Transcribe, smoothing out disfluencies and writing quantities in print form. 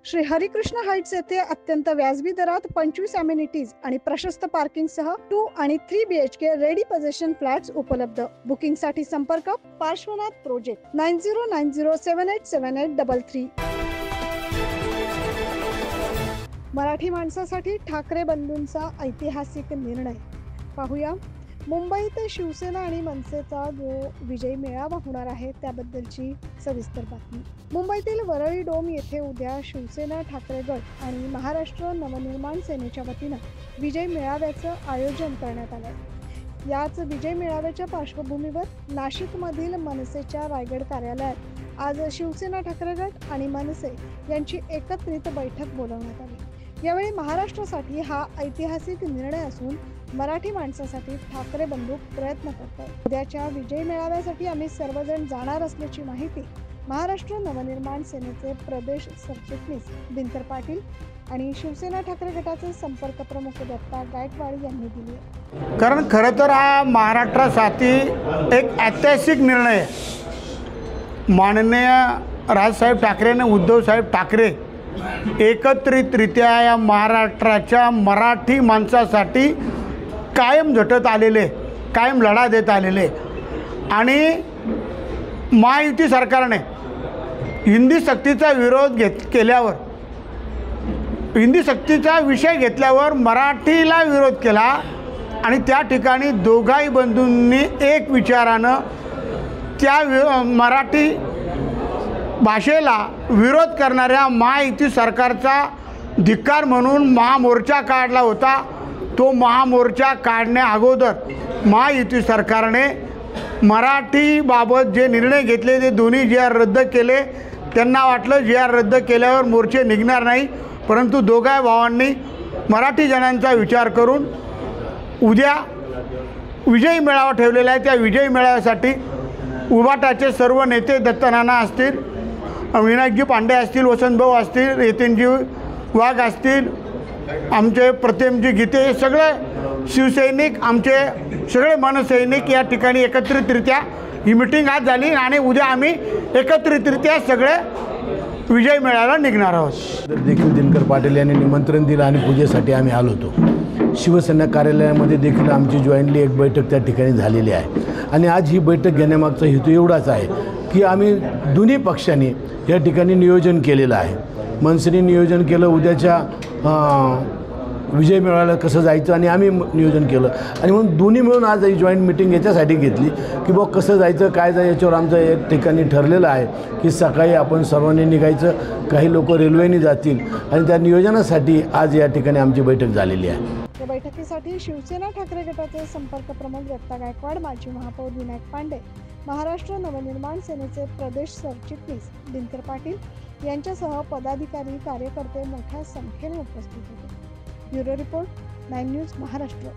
Shri Harikrishna Heights येथे अत्यंत व्याजबी दरात 25 अमेनिटीज आणि प्रशस्त पार्किंग सह 2 आणि 3 BHK रेडी पोझिशन फ्लॅट्स उपलब्ध। बुकिंग साठी संपर्क पार्श्वनाथ प्रोजेक्ट 9090787833। मराठी माणसासाठी ठाकरे बंधूंचा ऐतिहासिक निर्णय पाहूया। मुंबईत शिवसेना आणि मनसेचा जो विजय मेळावा होणार आहे त्याबद्दलची सविस्तर बातमी। मुंबईतील वरळी डोम येथे उद्या शिवसेना ठाकरे गट आणि महाराष्ट्र नवनिर्माण सेनेच्या वतीने विजय मेळाव्याचं आयोजन करण्यात आलं आहे। याच विजय मेळाव्याच्या पार्श्वभूमीवर नाशिकमधील मनसेच्या रायगड कार्यालयात आज शिवसेना ठाकरे गट आणि मनसे यांची एकत्रित बैठक बोलावण्यात आली। यावेळी महाराष्ट्रासाठी हा ऐतिहासिक निर्णय असून मराठी माणसासाठी ठाकरे बंधू प्रयत्न करतात। उद्याच्या विजय मेळाव्यासाठी आम्ही सर्वजण जाणार असल्याची माहिती महाराष्ट्र नवनिर्माण सेनेचे प्रदेश सरचिटणीस दिनकर पाटील आणि शिवसेना ठाकरे गटाचे संपर्क प्रमुख दत्ता गायकवाड यांनी दिली आहे। कारण खरं तर हा महाराष्ट्रासाठी एक ऐतिहासिक निर्णय माननीय राजसाहेब ठाकरे आणि उद्धवसाहेब ठाकरे एकत्रितरित्या या महाराष्ट्राच्या मराठी माणसासाठी कायम झटत आलेले, कायम लढा देत आलेले आणि महायुती सरकारने हिंदी सक्तीचा विरोध केल्यावर, हिंदी सक्तीचा विषय घेतल्यावर मराठीला विरोध केला आणि त्या ठिकाणी दोघाही बंधूंनी एक विचारानं त्या मराठी भाषेला विरोध करणाऱ्या महायुती सरकारचा धिक्कार म्हणून महामोर्चा काढला होता। तो महामोर्चा काढण्या अगोदर महायुती सरकारने मराठीबाबत जे निर्णय घेतले ते दोन्ही GR रद्द केले। त्यांना वाटलं GR रद्द केल्यावर मोर्चे निघणार नाही, परंतु दोघा भावांनी मराठी जनांचा विचार करून उद्या विजयी मेळावा ठेवलेला आहे। त्या विजयी मेळाव्यासाठी उभाटाचे सर्व नेते दत्तनाना असतील, विनायकजी पांडे असतील, वसंतभाऊ असतील, यतीनजी वाघ असतील, आमचे प्रतिमजी गीते, सगळे शिवसैनिक, आमचे सगळे मनसैनिक या ठिकाणी एकत्रितरित्या ही मीटिंग आज झाली आणि उद्या आम्ही एकत्रितरित्या सगळे विजय मेळाव्याला निघणार आहोत। देखील दिनकर पाटील यांनी निमंत्रण दिलं आणि पूजेसाठी आम्ही आलो होतो। शिवसेना कार्यालयामध्ये देखील आमची जॉईंटली एक बैठक त्या ठिकाणी झालेली आहे आणि आज ही बैठक घेण्यामागचा हेतू एवढाच आहे की आम्ही दोन्ही पक्षांनी या ठिकाणी नियोजन केलेलं आहे। मनसेने नियोजन केलं उद्याच्या विजय मेळाव्याला कसं जायचं आणि आम्ही नियोजन केलं आणि म्हणून दोन्ही मिळून आज ही जॉईंट मीटिंग याच्यासाठी घेतली की बुवा कसं जायचं, काय जायचं याच्यावर आमचं एक ठिकाणी ठरलेलं आहे की सकाळी आपण सर्वांनी निघायचं, काही लोक रेल्वेने जातील आणि त्या नियोजनासाठी आज या ठिकाणी आमची बैठक झालेली आहे। या बैठकीसाठी शिवसेना ठाकरे गटाचे संपर्क प्रमुख दत्ता गायकवाड, माजी महापौर विनायक पांडे, महाराष्ट्र नवनिर्माण सेनेचे प्रदेश सरचिटणीस दिनकर पाटील यांच्यासह पदाधिकारी, कार्यकर्ते मोठ्या संख्येने उपस्थित होते। Bureau report 9 news Maharashtra.